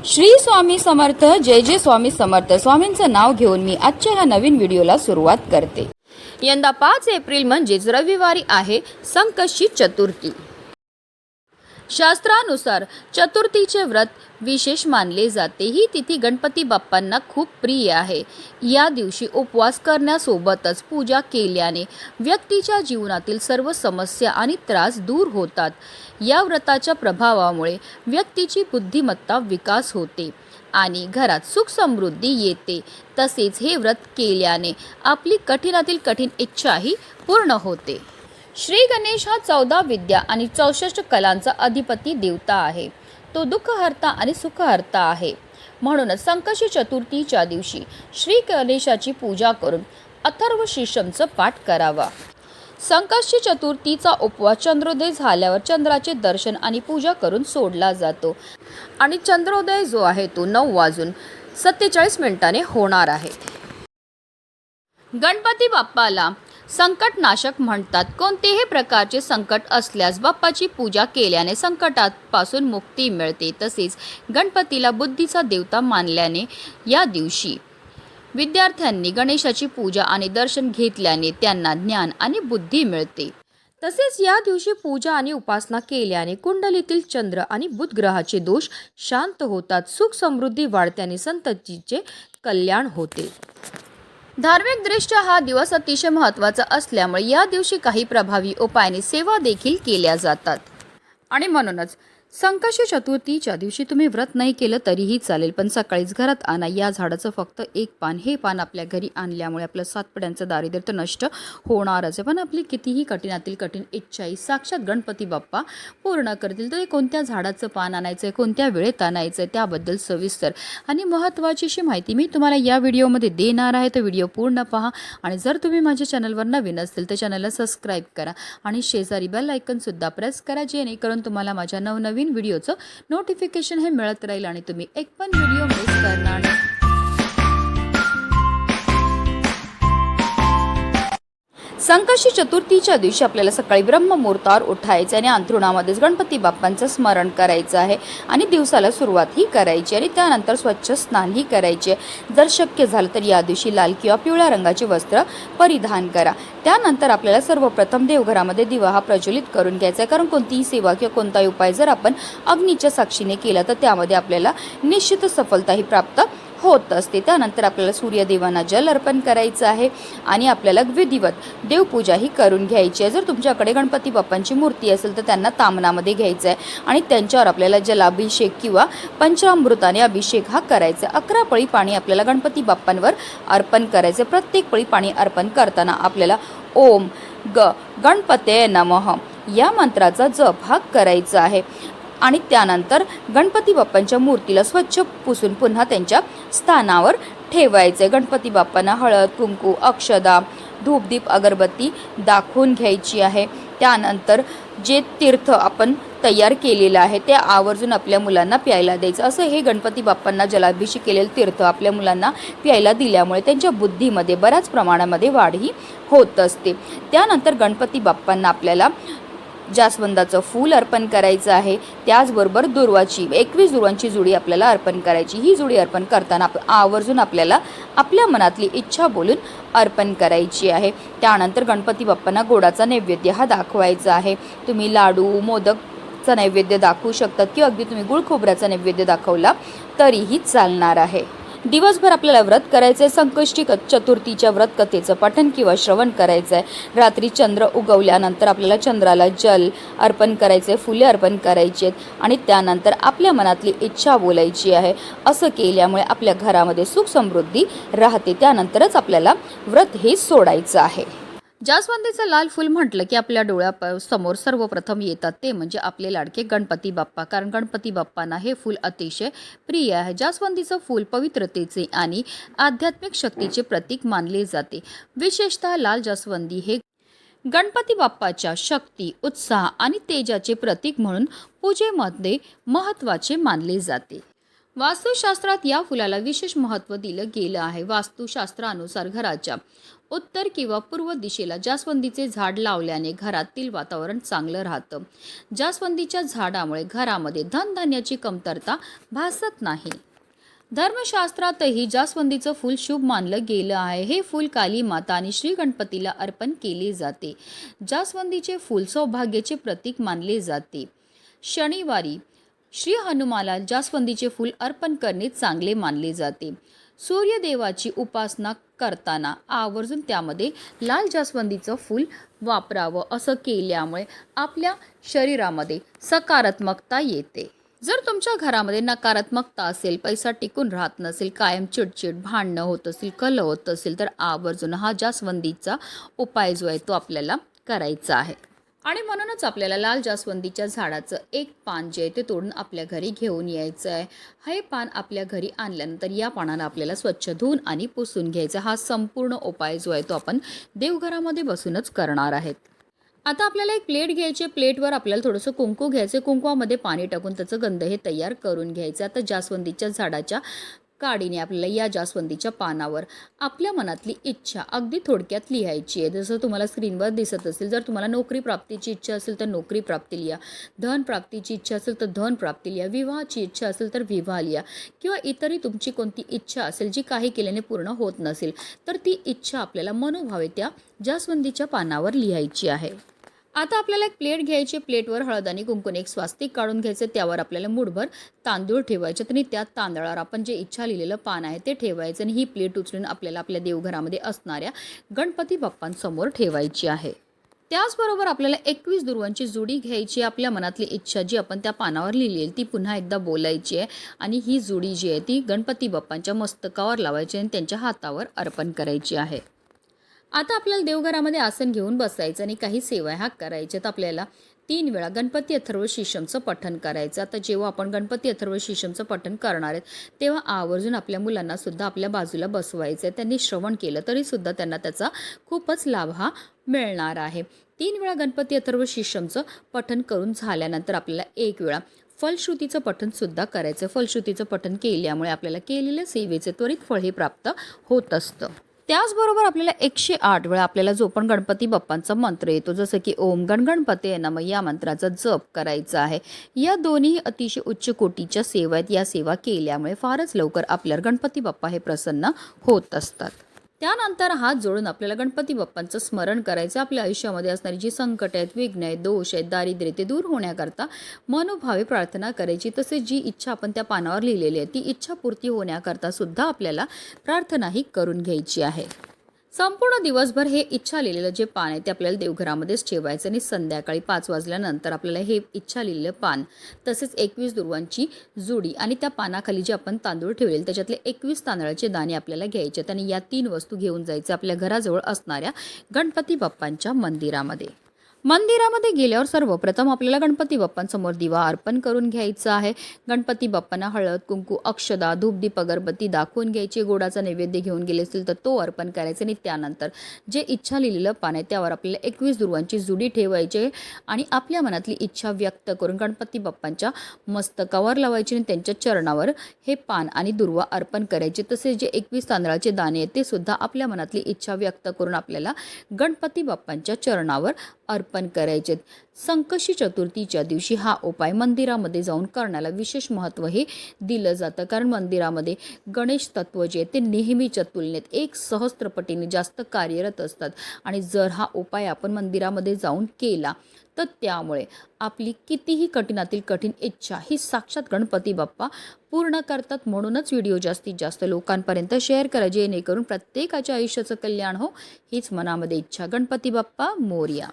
श्री स्वामी समर्थ. जय जय स्वामी समर्थ. स्वामींचं नाव घेऊन मी आजच्या ह्या नवीन व्हिडिओला सुरुवात करते. यंदा 5 एप्रिल म्हणजेच रविवारी आहे संकष्टी चतुर्थी. शास्त्रानुसार चतुर्थीचे व्रत विशेष मानले जाते. ही तिथी गणपती बाप्पांना खूप प्रिय आहे. या दिवशी उपवास करण्यासोबतच पूजा केल्याने व्यक्तीच्या जीवनातील सर्व समस्या आणि त्रास दूर होतात. या व्रताच्या प्रभावामुळे व्यक्तीची बुद्धिमत्ता विकास होते आणि घरात सुख समृद्धी येते. तसेच हे व्रत केल्याने आपली कठीणातील कठीण इच्छाही पूर्ण होते. श्री गणेश हा 14 विद्या आणि 64 कलांचा अधिपती देवता आहे. तो दुःखहर्ता आणि सुखहर्ता आहे. म्हणूनच संकष्टी चतुर्थीच्या दिवशी श्री गणेशाची पूजा करून अथर्व शीर्षमचा पाठ करावा. संकष्टी चतुर्थीचा उपवास चंद्रोदय झाल्यावर चंद्राचे दर्शन आणि पूजा करून सोडला जातो आणि चंद्रोदय जो आहे तो 9:47 होणार आहे. गणपती बाप्पाला संकटनाशक म्हणतात. कोणतेही प्रकारचे संकट असल्यास बाप्पाची पूजा केल्याने संकटापासून मुक्ती मिळते. तसेच गणपतीला बुद्धीचा देवता मानल्याने या दिवशी विद्यार्थ्यांनी गणेशाची पूजा आणि दर्शन घेतल्याने त्यांना ज्ञान आणि बुद्धी मिळते. तसेच या दिवशी पूजा आणि उपासना केल्याने कुंडलीतील चंद्र आणि बुध ग्रहाचे दोष शांत होतात. सुख समृद्धी वाढते आणि संततीचे कल्याण होते. धार्मिकदृष्ट्या हा दिवस अतिशय महत्त्वाचा असल्यामुळे या दिवशी काही प्रभावी उपायाने सेवा देखील केल्या जातात. आणि म्हणूनच संकष्टी चतुर्थीच्या दिवशी तुम्ही व्रत नाही केलं तरीही चालेल, पण सकाळीच घरात आणा या झाडाचं फक्त एक पान. हे पान आपल्या घरी आणल्यामुळे आपलं 7 पिढ्यांचं दारिद्र्य तर नष्ट होणारच आहे, पण आपली कितीही कठीणातील कठीण इच्छाही साक्षात गणपती बाप्पा पूर्ण करतील. तर कोणत्या झाडाचं पान आणायचं आहे, कोणत्या वेळेत आणायचं आहे, त्याबद्दल सविस्तर आणि महत्त्वाची अशी माहिती मी तुम्हाला या व्हिडिओमध्ये देणार आहे. तर व्हिडिओ पूर्ण पहा आणि जर तुम्ही माझ्या चॅनलवर नवीन असतील तर चॅनलला सबस्क्राईब करा आणि शेजारी बेल आयकॉनसुद्धा प्रेस करा, जेणेकरून तुम्हाला माझ्या नवनवीन व्हिडिओचं नोटिफिकेशन हे मिळत राहील आणि तुम्ही एक पण व्हिडिओ मिस करणार नाही. संकष्टी चतुर्थीच्या दिवशी आपल्याला सकाळी ब्रह्ममुहूर्तावर उठायचं आणि अंथरुणामध्येच गणपती बाप्पांचं स्मरण करायचं आहे आणि दिवसाला सुरुवात ही करायची आणि त्यानंतर स्वच्छ स्नानही करायचे. जर शक्य झालं तर या दिवशी लाल किंवा पिवळ्या रंगाचे वस्त्र परिधान करा. त्यानंतर आपल्याला सर्वप्रथम देवघरामध्ये दिवा हा प्रज्वलित करून घ्यायचा आहे, कारण कोणतीही सेवा किंवा कोणताही उपाय जर आपण अग्नीच्या साक्षीने केला तर त्यामध्ये आपल्याला निश्चित सफलताही प्राप्त होत असते. त्यानंतर आपल्याला सूर्यदेवांना जल अर्पण करायचं आहे आणि आपल्याला विधिवत देवपूजाही करून घ्यायची आहे. जर तुमच्याकडे गणपती बाप्पांची मूर्ती असेल तर त्यांना तामनामध्ये घ्यायचं आहे आणि त्यांच्यावर आपल्याला जलाभिषेक किंवा पंचामृताने अभिषेक हा करायचा. 11 पळी पाणी आपल्याला गणपती बाप्पांवर अर्पण करायचं. प्रत्येक पळी पाणी अर्पण करताना आपल्याला ओम गणपते नमः या मंत्राचा जप हा करायचा आहे आणि त्यानंतर गणपती बाप्पांच्या मूर्तीला स्वच्छ पुसून पुन्हा त्यांच्या स्थानावर ठेवायचे. गणपती बाप्पांना हळद, कुंकू, अक्षदा, धूपदीप, अगरबत्ती दाखवून घ्यायची आहे. त्यानंतर जे तीर्थ आपण तयार केलेलं आहे ते आवर्जून आपल्या मुलांना प्यायला द्यायचं. असं हे गणपती बाप्पांना जलाभिषेक केलेलं तीर्थ आपल्या मुलांना प्यायला दिल्यामुळे त्यांच्या बुद्धीमध्ये बऱ्याच प्रमाणामध्ये वाढही होत असते. त्यानंतर गणपती बाप्पांना आपल्याला जास्वंदाचं फूल अर्पण करायचं आहे. त्याचबरोबर दुर्वाची 21 दुर्वांची जुडी आपल्याला अर्पण करायची. ही जुडी अर्पण करताना आवर्जून आपल्याला आपल्या मनातली इच्छा बोलून अर्पण करायची आहे. त्यानंतर गणपती बाप्पांना गोडाचा नैवेद्य हा दाखवायचा आहे. तुम्ही लाडू, मोदकचा नैवेद्य दाखवू शकतात किंवा अगदी तुम्ही गुळ खोबऱ्याचा नैवेद्य दाखवला तरीही चालणार आहे. दिवसभर आपल्याला व्रत करायचं आहे. संकष्टी चतुर्थीच्या व्रत कथेचं पठण किंवा श्रवण करायचं आहे. रात्री चंद्र उगवल्यानंतर आपल्याला चंद्राला जल अर्पण करायचं आहे, फुले अर्पण करायची आहेत आणि त्यानंतर आपल्या मनातली इच्छा बोलायची आहे. असं केल्यामुळे आपल्या घरामध्ये सुख समृद्धी राहते. त्यानंतरच आपल्याला व्रत हे सोडायचं आहे. जास्वंदीचं लाल फूल म्हटलं की आपल्या डोळ्यासमोर सर्वप्रथम येतात ते म्हणजे आपले लाडके गणपती बाप्पा, कारण गणपती बाप्पांना हे फूल अतिशय प्रिय आहे. जास्वंदीचं फूल पवित्रतेचे आणि आध्यात्मिक शक्तीचे प्रतीक मानले जाते. विशेषतः लाल जास्वंदी हे गणपती बाप्पाच्या शक्ती, उत्साह आणि तेजाचे प्रतीक म्हणून पूजेमध्ये महत्त्वाचे मानले जाते. वास्तुशास्त्रात या फुलाला विशेष महत्त्व दिलं गेलं आहे. वास्तुशास्त्रानुसार घराच्या उत्तर किंवा पूर्व दिशेला जास्वंदीचे झाड लावल्याने घरातील वातावरण चांगलं राहतं. जास्वंदीच्या झाडामुळे घरामध्ये धनधान्याची कमतरता भासत नाही. धर्मशास्त्रातही जास्वंदीचं फूल शुभ मानलं गेलं आहे. हे फूल काली माता आणि श्री गणपतीला अर्पण केले जाते. जास्वंदीचे फूल सौभाग्याचे प्रतीक मानले जाते. शनिवारी श्री हनुमाला जास्वंदीचे फूल अर्पण करणे चांगले मानले जाते. सूर्यदेवाची उपासना करताना आवर्जून त्यामध्ये लाल जास्वंदीचं फूल वापरावं. असं केल्यामुळे आपल्या शरीरामध्ये सकारात्मकता येते. जर तुमच्या घरामध्ये नकारात्मकता असेल, पैसा टिकून राहत नसेल, कायम चिडचिड, भांडणं होत असेल, कलह होत असेल, तर आवर्जून हा जास्वंदीचा उपाय जो आहे तो आपल्याला करायचा आहे. आणि म्हणूनच आपल्याला लाल जास्वंदीच्या झाडाचं एक पान जे आहे ते तोडून आपल्या घरी घेऊन यायचं आहे. हे पान आपल्या घरी आणल्यानंतर या पानाला आपल्याला स्वच्छ धुवून आणि पुसून घ्यायचं. हा संपूर्ण उपाय जो आहे तो आपण देवघरामध्ये बसूनच करणार आहेत. आता आपल्याला एक प्लेट घ्यायची. प्लेटवर आपल्याला थोडंसं कुंकू घ्यायचं. कुंकवामध्ये पाणी टाकून त्याचं गंध हे तयार करून घ्यायचं. आता जास्वंदीच्या झाडाच्या काडीने आपल्याला या जास्वंदीच्या पानावर आपल्या मनातली इच्छा अगदी थोडक्यात लिहायची आहे. जसं तुम्हाला स्क्रीनवर दिसत असेल, जर तुम्हाला नोकरी प्राप्तीची इच्छा असेल तर नोकरी प्राप्ती लिहा, धन प्राप्तीची इच्छा असेल तर धन प्राप्ती लिहा, विवाहाची इच्छा असेल तर विवाह लिहा, किंवा इतरही तुमची कोणती इच्छा असेल जी काही केल्याने पूर्ण होत नसेल तर ती इच्छा आपल्याला मनोभावे त्या जास्वंदीच्या पानावर लिहायची आहे. आता आपल्याला एक प्लेट घ्यायची. प्लेटवर हळद आणि कुंकूने एक स्वास्तिक काढून घ्यायचं. त्यावर आपल्याला मुठभर तांदूळ ठेवायचे आणि त्या तांदळावर आपण जे इच्छा लिहिलेलं पान आहे ते ठेवायचं आणि ही प्लेट उचलून आपल्याला आपल्या देवघरामध्ये असणाऱ्या गणपती बाप्पांसमोर ठेवायची आहे. त्याचबरोबर आपल्याला 21 दुर्वांची जुडी घ्यायची. आपल्या मनातली इच्छा जी आपण त्या पानावर लिहिली आहे ती पुन्हा एकदा बोलायची आहे आणि ही जुडी जी आहे ती गणपती बाप्पांच्या मस्तकावर लावायची आणि त्यांच्या हातावर अर्पण करायची आहे. आता आपल्याला देवघरामध्ये आसन घेऊन बसायचं आणि काही सेवा ह्या करायच्या. तर आपल्याला 3 वेळा गणपती अथर्व शीर्षमचं पठण करायचं. आता जेव्हा आपण गणपती अथर्व शीर्षमचं पठण करणार आहेत तेव्हा आवर्जून आपल्या मुलांना सुद्धा आपल्या बाजूला बसवायचं आहे. त्यांनी श्रवण केलं तरी सुद्धा त्यांना त्याचा खूपच लाभ हा मिळणार आहे. 3 वेळा गणपती अथर्व शीर्षमचं पठण करून झाल्यानंतर आपल्याला 1 वेळा फलश्रुतीचं पठण सुद्धा करायचं. फलश्रुतीचं पठण केल्यामुळे आपल्याला केलेल्या सेवेचे त्वरित फळ हे प्राप्त होत असतं. त्याचबरोबर आपल्याला 108 वेळा आपल्याला जो पण गणपती बाप्पांचा मंत्र येतो, जसं की ओम गणगणपते नमः, या मंत्राचा जप करायचा आहे. या दोन्ही अतिशय उच्च कोटीच्या सेवा आहेत. या सेवा केल्यामुळे फारच लवकर आपल्यावर गणपती बाप्पा हे प्रसन्न होत असतात. त्यानंतर हात जोडून आपल्याला गणपती बाप्पांचं स्मरण करायचं. आपल्या आयुष्यामध्ये असणारी जी संकट आहेत, विघ्न आहेत, दोष आहेत, दारिद्र्य ते दूर होण्याकरता मनोभावे प्रार्थना करायची. तसेच जी इच्छा आपण त्या पानावर लिहिलेली आहे ती इच्छा पूर्ती होण्याकरता सुद्धा आपल्याला प्रार्थनाही करून घ्यायची आहे. संपूर्ण दिवसभर हे इच्छा लिहिलेलं जे पान आहे ते आपल्याला देवघरामध्येच ठेवायचं आणि संध्याकाळी 5 वाजल्यानंतर आपल्याला हे इच्छा लिहिलेलं पान तसेच 21 दुर्वांची जुडी आणि त्या पानाखाली जे आपण तांदूळ ठेवलेले त्याच्यातले 21 तांदळाचे दाणे आपल्याला घ्यायचे आणि या 3 वस्तू घेऊन जायचं आपल्या घराजवळ असणाऱ्या गणपती बाप्पांच्या मंदिरामध्ये. मंदिरामध्ये गेल्यावर सर्वप्रथम आपल्याला गणपती बाप्पांसमोर दिवा अर्पण करून घ्यायचा आहे. गणपती बाप्पांना हळद, कुंकू, अक्षदा, धूपदीप, अगरबत्ती दाखवून घ्यायची. गोडाचा नैवेद्य घेऊन गेले असतील तर तो अर्पण करायचा आणि त्यानंतर जे इच्छा लिहिलेलं पान आहे त्यावर आपल्याला 21 दुर्वांची जुडी ठेवायची आणि आपल्या मनातली इच्छा व्यक्त करून गणपती बाप्पांच्या मस्तकावर लावायची आणि त्यांच्या चरणावर हे पान आणि दुर्वा अर्पण करायचे. तसेच जे 21 तांदळाचे दाणे आहेत ते सुद्धा आपल्या मनातली इच्छा व्यक्त करून आपल्याला गणपती बाप्पांच्या चरणावर अर्पण करायचे. संकष्टी चतुर्थीच्या दिवशी हा उपाय मंदिरामध्ये जाऊन करण्याला विशेष महत्त्व हे दिलं जातं. कारण मंदिरामध्ये गणेश तत्व जे ते नेहमीच्या तुलनेत 1 सहस्त्रपटीने जास्त कार्यरत असतात आणि जर हा उपाय आपण मंदिरामध्ये जाऊन केला तर त्यामुळे आपली कितीही कठीणातील कठीण इच्छा ही साक्षात गणपती बाप्पा पूर्ण करतात. म्हणूनच व्हिडिओ जास्तीत जास्त लोकांपर्यंत शेअर करा जेणेकरून प्रत्येकाच्या आयुष्याचं कल्याण हो हीच मनामध्ये इच्छा. गणपती बाप्पा मोरया.